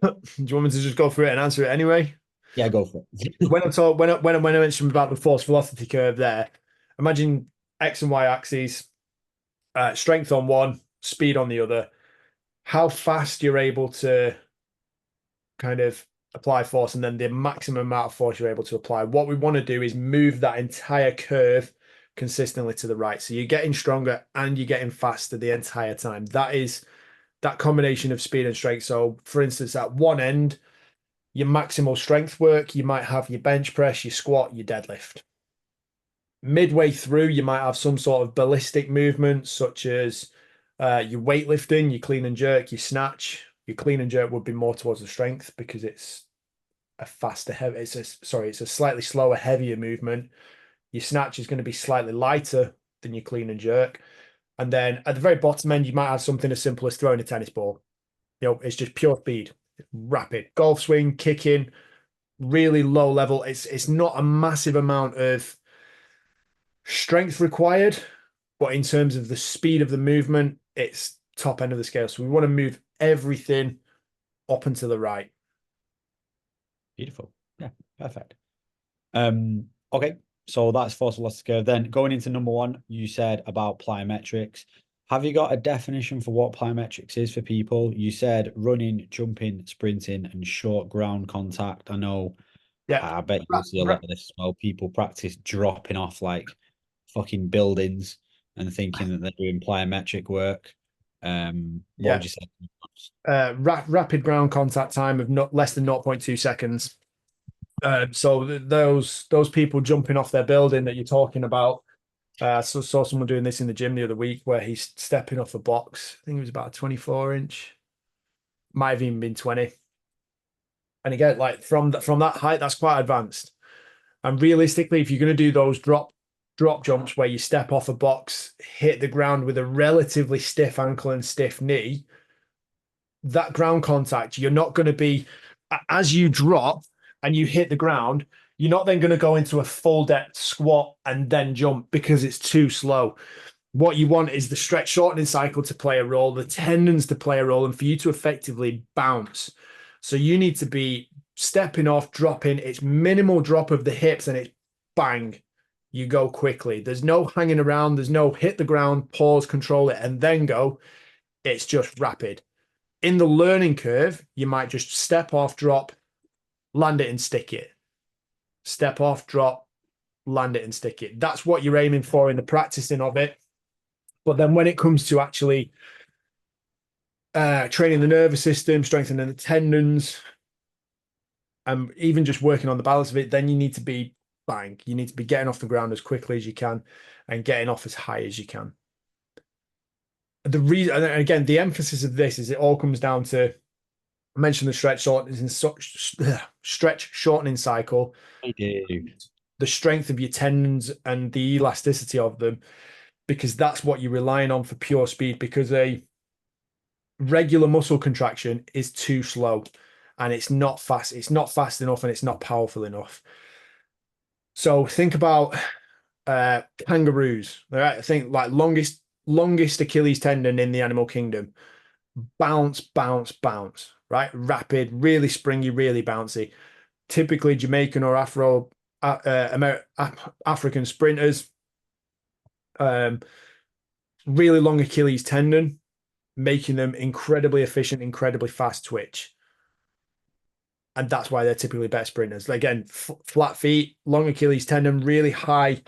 do you want me to just go through it and answer it anyway? Yeah, go for it. When I talk when I mentioned about the force velocity curve there, imagine X and Y axes, strength on one, speed on the other. How fast you're able to kind of apply force, and then the maximum amount of force you're able to apply. What we want to do is move that entire curve consistently to the right. So you're getting stronger and you're getting faster the entire time. That is that combination of speed and strength. So, for instance, at one end, your maximal strength work, you might have your bench press, your squat, your deadlift. Midway through, you might have some sort of ballistic movement, such as your weightlifting, your clean and jerk, your snatch. Your clean and jerk would be more towards the strength because it's a faster, heavy. It's a slightly slower, heavier movement. Your snatch is going to be slightly lighter than your clean and jerk. And then at the very bottom end, you might have something as simple as throwing a tennis ball. It's just pure speed, rapid golf swing, kicking, really low level. It's not a massive amount of strength required, but in terms of the speed of the movement, it's top end of the scale. So we want to move everything up and to the right. Beautiful. Yeah, perfect. Okay, so that's force velocity curve. Then going into number one, you said about plyometrics. Have you got a definition for what plyometrics is for people? You said running, jumping, sprinting, and short ground contact. I know, Yeah. I bet you'll see a lot of this as well. People practice dropping off like fucking buildings and thinking that they're doing plyometric work. What Yeah. would you say? Rapid ground contact time of not less than 0.2 seconds. So those people jumping off their building that you're talking about. So saw someone doing this in the gym the other week where he's stepping off a box. I think it was about a 24-inch, might have even been 20. And again, like from that height, that's quite advanced. And realistically, if you're going to do those drop jumps where you step off a box, hit the ground with a relatively stiff ankle and stiff knee, that ground contact, you're not going to be, as you drop and you hit the ground, you're not then going to go into a full depth squat and then jump because it's too slow. What you want is the stretch shortening cycle to play a role, the tendons to play a role, and for you to effectively bounce. So you need to be stepping off, dropping. It's minimal drop of the hips, and it's bang. You go quickly. There's no hanging around. There's no hit the ground, pause, control it, and then go. It's just rapid. In the learning curve, you might just step off, drop, land it, and stick it. Step off, drop, land it, and stick it. That's what you're aiming for in the practicing of it. But then when it comes to actually training the nervous system, strengthening the tendons, and even just working on the balance of it, then you need to be bang. You need to be getting off the ground as quickly as you can and getting off as high as you can. The reason, and again, the emphasis of this is it all comes down to I mentioned the stretch shortening cycle, I do. the strength of your tendons and the elasticity of them, because that's what you're relying on for pure speed. Because a regular muscle contraction is too slow and it's not fast. It's not fast enough and it's not powerful enough. So think about kangaroos. Right? I think like longest Achilles tendon in the animal kingdom. Bounce, bounce, bounce. Right? Rapid, really springy, really bouncy. Typically Jamaican or African sprinters. Really long Achilles tendon, making them incredibly efficient, incredibly fast twitch. And that's why they're typically better sprinters. Again, flat feet, long Achilles tendon, really high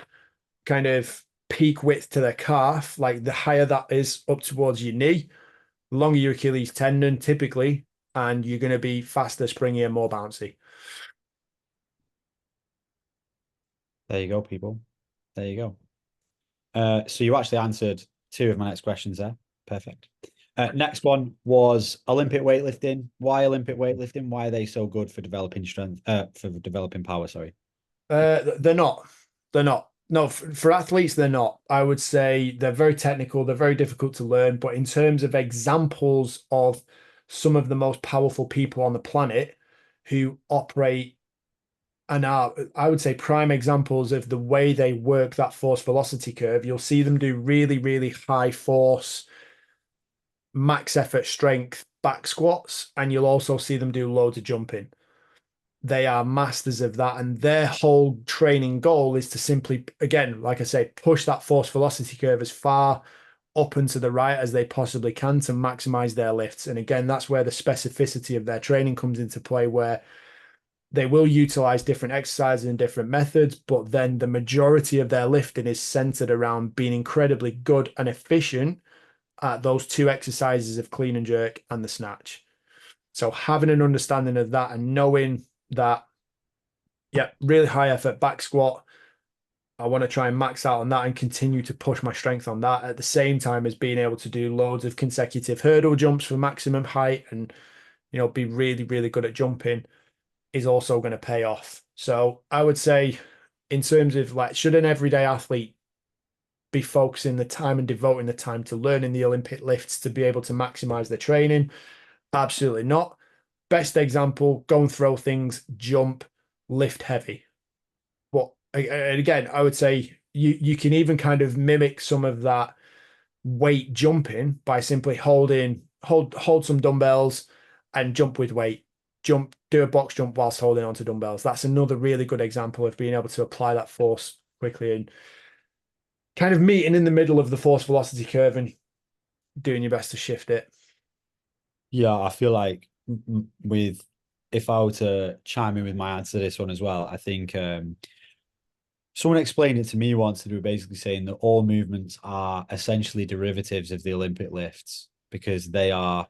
kind of peak width to their calf. Like the higher that is up towards your knee, longer your Achilles tendon typically, and you're going to be faster, springier, more bouncy. There you go, people. There you go. So you actually answered two of my next questions there. Perfect. Next one was Olympic weightlifting. Why Olympic weightlifting? Why are they so good for developing strength? For developing power. Sorry. They're not. They're not. No, for athletes, they're not. I would say they're very technical. They're very difficult to learn. But in terms of examples of some of the most powerful people on the planet who operate and are, I would say, prime examples of the way they work that force velocity curve, you'll see them do really, really high force, max effort strength back squats, and you'll also see them do loads of jumping. They are masters of that, and their whole training goal is to simply, again, like I say, push that force velocity curve as far up and to the right as they possibly can to maximize their lifts. And again, that's where the specificity of their training comes into play, where they will utilize different exercises and different methods, but then the majority of their lifting is centered around being incredibly good and efficient at those two exercises of clean and jerk and the snatch. So having an understanding of that and knowing that, yeah, really high effort back squat. I want to try and max out on that and continue to push my strength on that at the same time as being able to do loads of consecutive hurdle jumps for maximum height and, be really, really good at jumping is also going to pay off. So I would say in terms of like, should an everyday athlete be focusing the time and devoting the time to learning the Olympic lifts to be able to maximize their training? Absolutely not. Best example, go and throw things, jump, lift heavy. But again, I would say you can even kind of mimic some of that weight jumping by simply hold some dumbbells and jump with weight. Do a box jump whilst holding onto dumbbells. That's another really good example of being able to apply that force quickly and kind of meeting in the middle of the force velocity curve and doing your best to shift it. Yeah, I feel like with if I were to chime in with my answer to this one as well, I think someone explained it to me once. They were basically saying that all movements are essentially derivatives of the Olympic lifts because they are.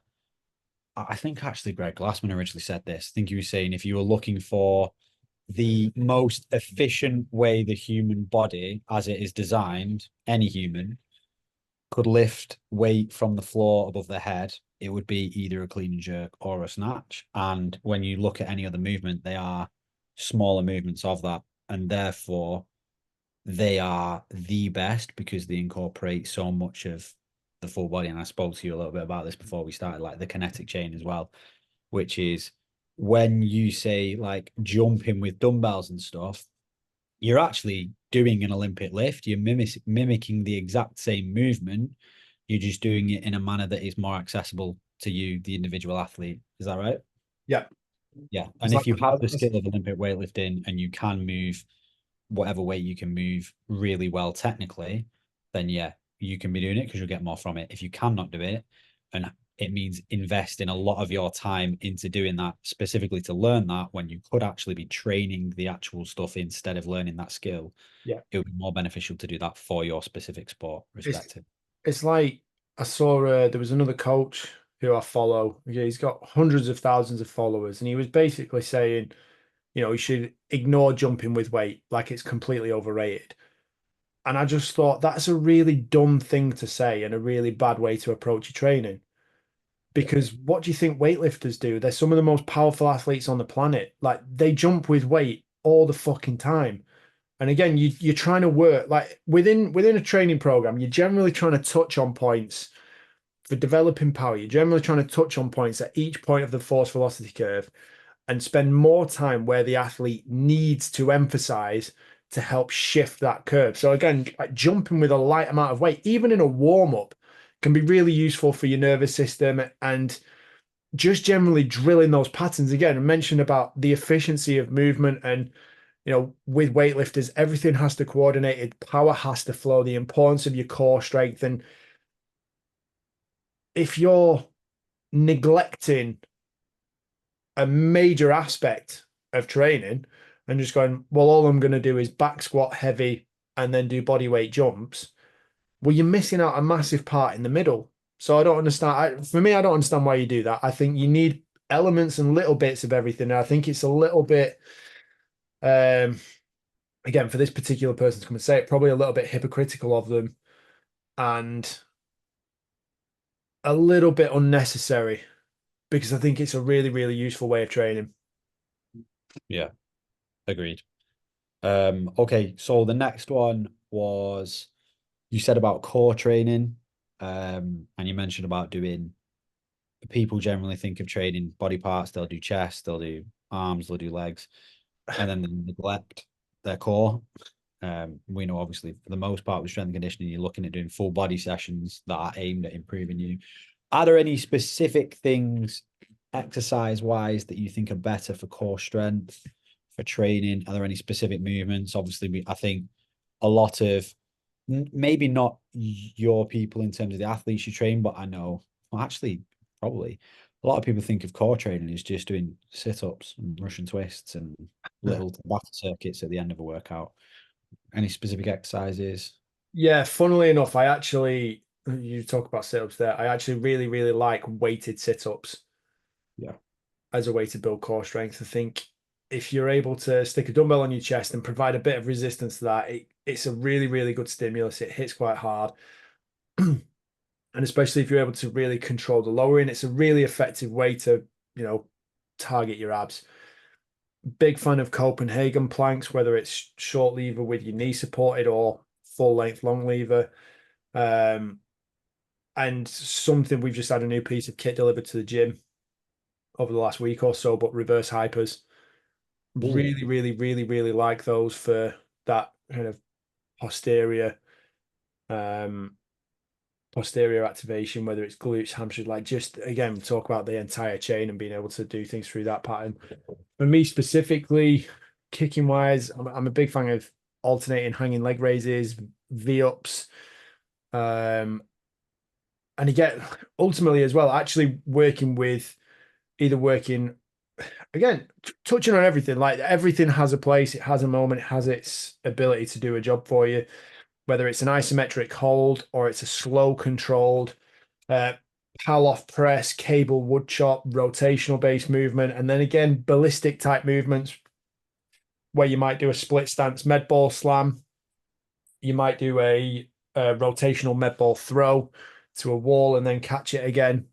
I think actually Greg Glassman originally said this. I think he was saying if you were looking for the most efficient way the human body, as it is designed, any human could lift weight from the floor above their head, it would be either a clean and jerk or a snatch. And when you look at any other movement, they are smaller movements of that. And therefore, they are the best because they incorporate so much of the full body. And I spoke to you a little bit about this before we started, like the kinetic chain as well, which is when you say like jumping with dumbbells and stuff, you're actually doing an Olympic lift. You're mimicking the exact same movement. You're just doing it in a manner that is more accessible to you, the individual athlete. Is that right? Yeah. Yeah. It's And like if you have the skill of Olympic weightlifting and you can move whatever weight you can move really well technically, then yeah, you can be doing it because you'll get more from it. If you cannot do it, and it means investing a lot of your time into doing that specifically to learn that when you could actually be training the actual stuff instead of learning that skill, yeah. it would be more beneficial to do that for your specific sport, It's respective. it's like I saw there was another coach who I follow. Yeah, he's got hundreds of thousands of followers, and he was basically saying, you should ignore jumping with weight, like it's completely overrated. And I just thought that's a really dumb thing to say and a really bad way to approach your training. Yeah. Because what do you think weightlifters do? They're some of the most powerful athletes on the planet. Like they jump with weight all the fucking time. And again, you're trying to work like within a training program, you're generally trying to touch on points for developing power. You're generally trying to touch on points at each point of the force velocity curve and spend more time where the athlete needs to emphasize to help shift that curve. So again, like jumping with a light amount of weight, even in a warm up, can be really useful for your nervous system and just generally drilling those patterns. Again, I mentioned about the efficiency of movement and with weightlifters, everything has to coordinate. Power has to flow. The importance of your core strength, and if you're neglecting a major aspect of training and just going, well, all I'm going to do is back squat heavy and then do body weight jumps, well, you're missing out a massive part in the middle. So I don't understand. For me, I don't understand why you do that. I think you need elements and little bits of everything. And I think it's a little bit, um, again, for this particular person to come and say it, probably a little bit hypocritical of them and a little bit unnecessary because I think it's a really, really useful way of training. Yeah, agreed. Okay, so the next one was you said about core training, and you mentioned about doing people generally think of training body parts, they'll do chest, they'll do arms, they'll do legs, and then they neglect their core. We know obviously for the most part with strength and conditioning, you're looking at doing full body sessions that are aimed at improving you. Are there any specific things exercise wise that you think are better for core strength, for training? Are there any specific movements? Obviously, I think a lot of maybe not your people in terms of the athletes you train, but I know, well, actually, probably a lot of people think of core training as just doing sit-ups and Russian twists and little battle circuits at the end of a workout. Any specific exercises? Yeah, funnily enough, you talk about sit-ups there. I actually really, really like weighted sit-ups Yeah. as a way to build core strength. I think if you're able to stick a dumbbell on your chest and provide a bit of resistance to that, it's a really, really good stimulus. It hits quite hard. And especially if you're able to really control the lowering, it's a really effective way to, you know, target your abs. Big fan of Copenhagen planks, whether it's short lever with your knee supported or full length long lever. Um, and something we've just had a new piece of kit delivered to the gym over the last week or so, but reverse hypers. Ooh. Really, really, really, really like those for that kind of posterior um posterior activation, whether it's glutes, hamstrings, like just again, talk about the entire chain and being able to do things through that pattern. For me specifically, kicking wise, I'm a big fan of alternating hanging leg raises, V ups, and again, ultimately as well, actually working with either working again, touching on everything. Like everything has a place, it has a moment, it has its ability to do a job for you. Whether it's an isometric hold or it's a slow controlled uh, pal off press, cable wood chop, rotational based movement, and then again ballistic type movements where you might do a split stance med ball slam, you might do a rotational med ball throw to a wall and then catch it again.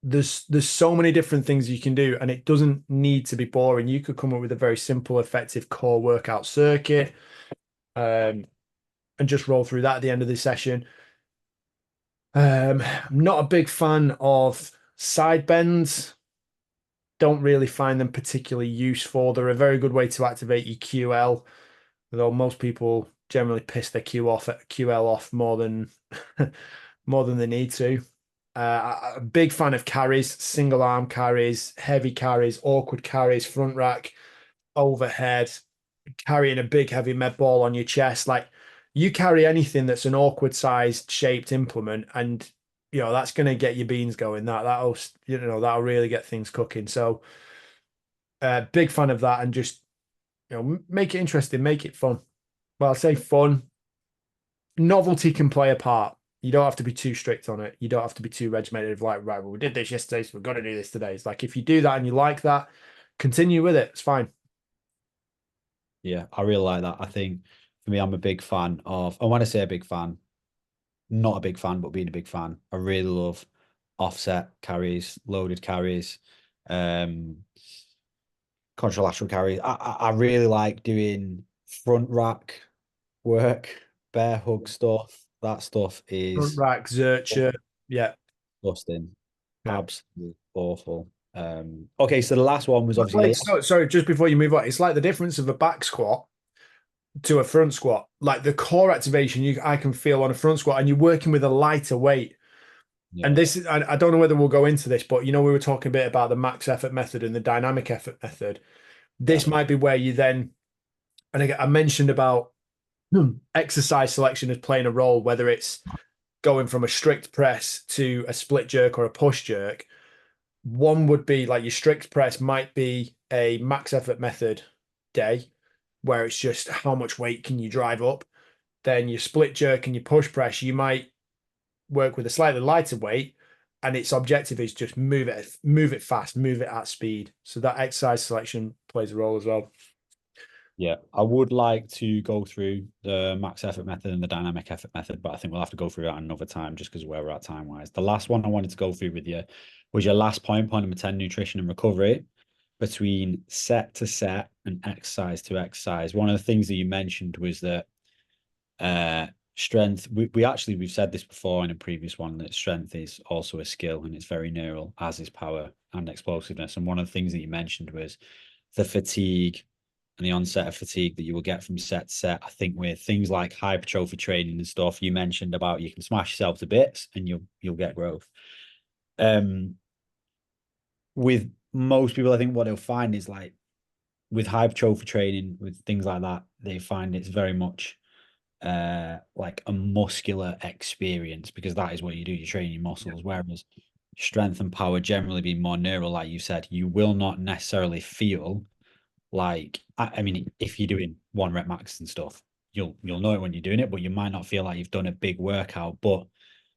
There's so many different things you can do, and it doesn't need to be boring. You could come up with a very simple, effective core workout circuit, um, and just roll through that at the end of the session. I'm not a big fan of side bends. Don't really find them particularly useful. They're a very good way to activate your QL. Although most people generally piss their QL off more than more than they need to. A big fan of carries, single arm carries, heavy carries, awkward carries, front rack, overhead, carrying a big heavy med ball on your chest. Like you carry anything that's an awkward sized shaped implement, and that's going to get your beans going. That'll really get things cooking. So, big fan of that, and just make it interesting, make it fun. Well, I say fun. Novelty can play a part. You don't have to be too strict on it. You don't have to be too regimented of like, right, well, we did this yesterday, so we've got to do this today. It's like if you do that and you like that, continue with it. It's fine. Yeah, I really like that. I think for me, I'm a big fan of, and when I say a big fan, not a big fan, but being a big fan, I really love offset carries, loaded carries, um, contralateral carries. I really like doing front rack work, bear hug stuff. That stuff Front is rack, Zercher. Yeah. disgusting, Yeah. absolutely awful. Okay, so the last one was obviously the Wait, last. sorry, just before you move on, it's like the difference of a back squat to a front squat. Like the core activation I can feel on a front squat, and you're working with a lighter weight. Yeah, And this is, I don't know whether we'll go into this, but we were talking a bit about the max effort method and the dynamic effort method. yeah, This might be where you then, and again, I mentioned about exercise selection as playing a role, whether it's going from a strict press to a split jerk or a push jerk. One would be like your strict press might be a max effort method day, where it's just how much weight can you drive up. Then your split jerk and your push press, you might work with a slightly lighter weight, and its objective is just move it fast, move it at speed. So that exercise selection plays a role as well. yeah. I would like to go through the max effort method and the dynamic effort method, but I think we'll have to go through that another time just because where we're at time wise. The last one I wanted to go through with you was your last point number 10, nutrition and recovery between set to set and exercise to exercise. One of the things that you mentioned was that uh strength we've said this before in a previous one that strength is also a skill and it's very neural, as is power and explosiveness. And one of the things that you mentioned was the fatigue and the onset of fatigue that you will get from set to set. I think with things like hypertrophy training and stuff, you mentioned about you can smash yourself to bits and you'll get growth. um with most people, I think what they'll find is like with hypertrophy training, with things like that, they find it's very much like a muscular experience because that is what you do. You train your muscles, whereas strength and power generally being more neural, like you said, you will not necessarily feel like I mean, if you're doing one rep max and stuff, you'll know it when you're doing it, but you might not feel like you've done a big workout. But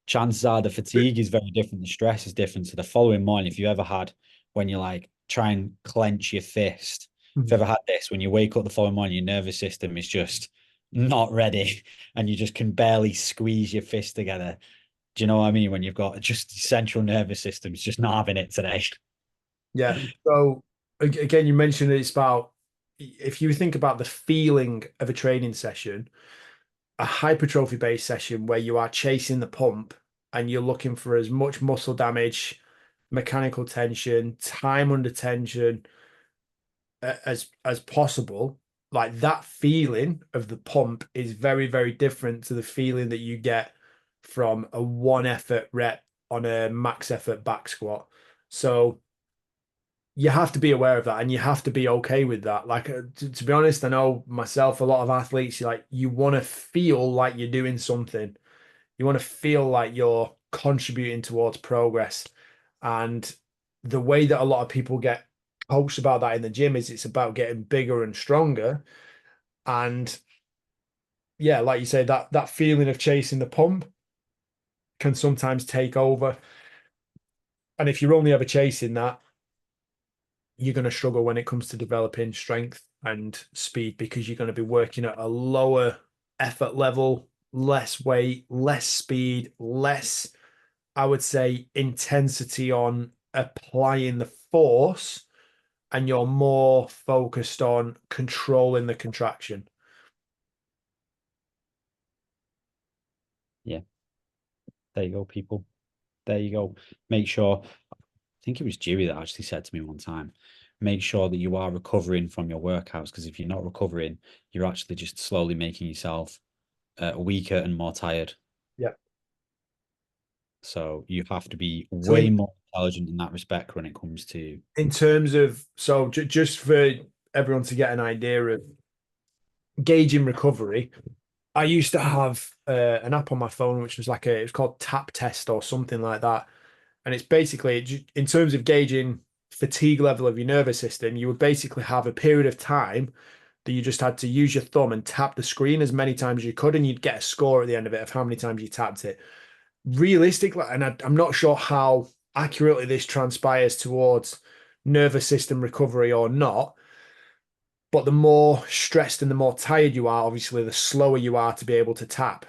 chances are the fatigue is very different, the stress is different. So the following morning, if you ever had when you like try and clench your fist, if you ever had this, when you wake up the following morning, your nervous system is just not ready and you just can barely squeeze your fist together. Do you know what I mean? When you've got just central nervous system, it's just not having it today. Yeah. So again, you mentioned it's about if you think about the feeling of a training session, a hypertrophy based session where you are chasing the pump and you're looking for as much muscle damage, mechanical tension, time under tension as possible. Like that feeling of the pump is very, very different to the feeling that you get from a one effort rep on a max effort back squat. So you have to be aware of that and you have to be okay with that. Like to be honest, I know myself, a lot of athletes, you want to feel like you're doing something. You want to feel like you're contributing towards progress. And the way that a lot of people get coached about that in the gym is it's about getting bigger and stronger. And yeah, like you say, that feeling of chasing the pump can sometimes take over. And if you're only ever chasing that, you're going to struggle when it comes to developing strength and speed because you're going to be working at a lower effort level, less weight, less speed, less, I would say, intensity on applying the force, and you're more focused on controlling the contraction. Yeah, there you go, people. There you go. Make sure. I think it was Jimmy that actually said to me one time, make sure that you are recovering from your workouts, because if you're not recovering, you're actually just slowly making yourself weaker and more tired. Yeah. So you have to be So way more intelligent in that respect when it comes to. in terms of just for everyone to get an idea of gauging recovery, I used to have an app on my phone which was like it was called Tap Test or something like that, and it's basically in terms of gauging fatigue level of your nervous system, you would basically have a period of time that you just had to use your thumb and tap the screen as many times as you could, and you'd get a score at the end of it of how many times you tapped it. Realistically, and I'm not sure how accurately this transpires towards nervous system recovery or not, but the more stressed and the more tired you are, obviously, the slower you are to be able to tap.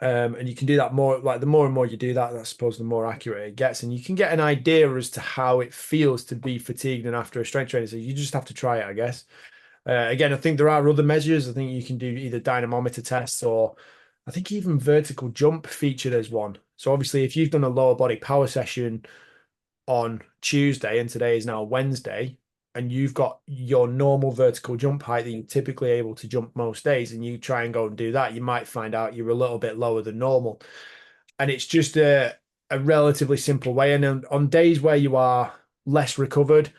And you can do that more, like the more and more you do that, I suppose the more accurate it gets. And you can get an idea as to how it feels to be fatigued and after a strength training. So you just have to try it, I guess. Again, I think there are other measures. I think you can do either dynamometer tests or I think even vertical jump featured as one. So obviously, if you've done a lower body power session on Tuesday and today is now Wednesday, and you've got your normal vertical jump height that you're typically able to jump most days, and you try and go and do that, you might find out you're a little bit lower than normal. And it's just a relatively simple way. And on days where you are less recovered,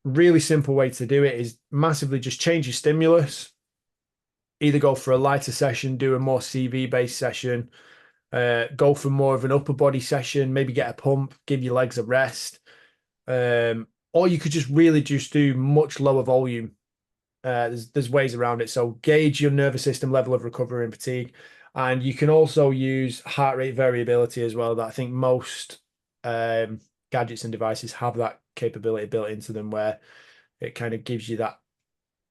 really simple way to do it is massively just change your stimulus. Either go for a lighter session, do a more CV based session, go for more of an upper body session, maybe get a pump, give your legs a rest. Or you could just really just do much lower volume. There's ways around it. So gauge your nervous system level of recovery and fatigue. And you can also use heart rate variability as well. That I think most gadgets and devices have that capability built into them where it kind of gives you that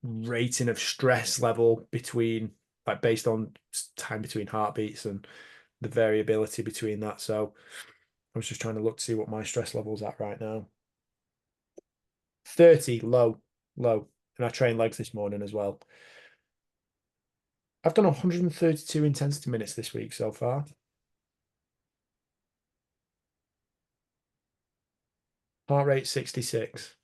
rating of stress level between like based on time between heartbeats and the variability between that. So I was just trying to look to see what my stress level's at right now. 30 low, low. And I trained legs this morning as well. I've done 132 intensity minutes this week so far. Heart rate 66.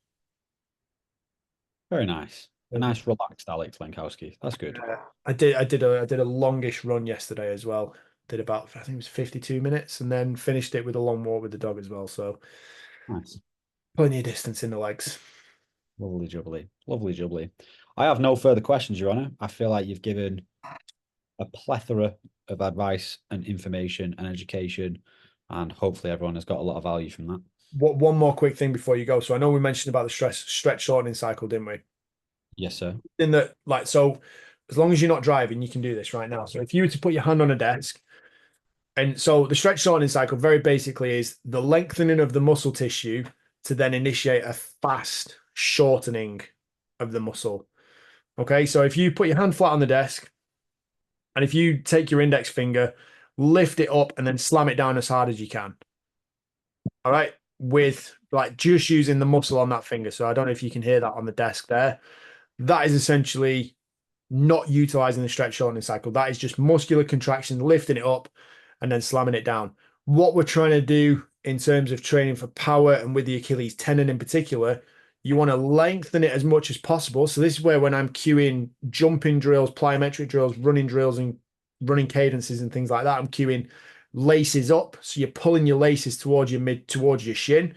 Very nice. A nice relaxed Alex Lenkowski. That's good. I did a longish run yesterday as well. Did about I think it was 52 minutes and then finished it with a long walk with the dog as well. So Nice. plenty of distance in the legs. Lovely jubbly. Lovely jubbly. I have no further questions, Your Honor. I feel like you've given a plethora of advice and information and education, and hopefully everyone has got a lot of value from that. One more quick thing before you go. So I know we mentioned about the stretch shortening cycle, didn't we? Yes, sir. In that, like, so as long as you're not driving, you can do this right now. So if you were to put your hand on a desk, and so the stretch shortening cycle very basically is the lengthening of the muscle tissue to then initiate a fast shortening of the muscle. Okay, so if you put your hand flat on the desk, and if you take your index finger, lift it up, and then slam it down as hard as you can. All right, with like just using the muscle on that finger. So I don't know if you can hear that on the desk there. That is essentially not utilizing the stretch shortening cycle. That is just muscular contraction, lifting it up and then slamming it down. What we're trying to do in terms of training for power and with the Achilles tendon in particular, you want to lengthen it as much as possible. So this is where when I'm cueing jumping drills, plyometric drills, and running cadences and things like that, I'm cueing laces up. So you're pulling your laces towards your shin.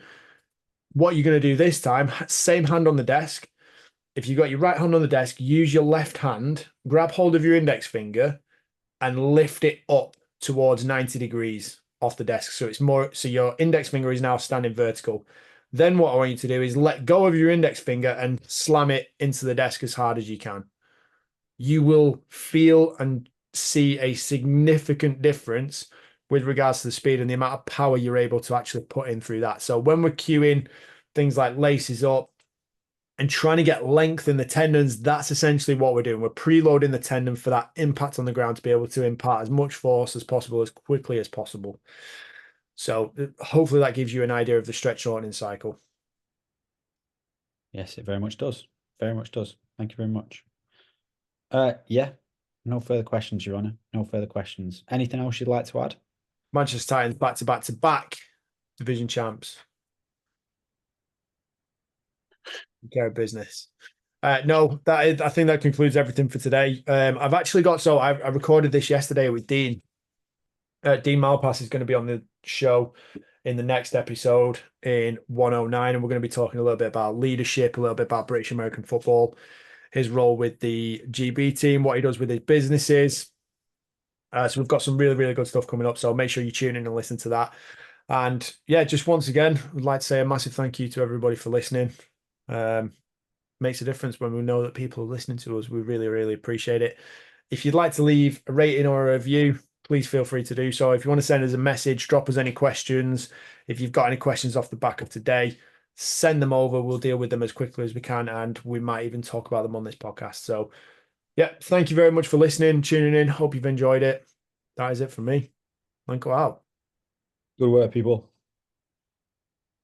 What you're going to do this time, same hand on the desk, if you've got your right hand on the desk, use your left hand, grab hold of your index finger and lift it up towards 90 degrees off the desk. So it's more, so your index finger is now standing vertical. Then what I want you to do is let go of your index finger and slam it into the desk as hard as you can. You will feel and see a significant difference with regards to the speed and the amount of power you're able to actually put in through that. So when we're cueing things like laces up, and trying to get length in the tendons, that's essentially what we're doing. We're preloading the tendon for that impact on the ground to be able to impart as much force as possible, as quickly as possible. So hopefully that gives you an idea of the stretch shortening cycle. Yes, it very much does. Very much does. Thank you very much. Yeah, no further questions, Your Honor. No further questions. Anything else you'd like to add? Manchester Titans back to back to back division champs. care of business. No, I think that concludes everything for today. I've actually got, so I recorded this yesterday with Dean. Dean Malpass is going to be on the show in the next episode in 109, and we're going to be talking a little bit about leadership, a little bit about British American football, his role with the GB team, what he does with his businesses. So we've got some really, really good stuff coming up. So make sure you tune in and listen to that. And yeah, just once again, I'd like to say a massive thank you to everybody for listening. Um, Makes a difference when we know that people are listening to us. We really, really appreciate it. If you'd like to leave a rating or a review, please feel free to do so. If you want to send us a message, drop us any questions. If you've got any questions off the back of today, send them over. We'll deal with them as quickly as we can, and we might even talk about them on this podcast. So, yeah, thank you very much for listening, tuning in. Hope you've enjoyed it. That is it from me. Lenko out. Good work, people.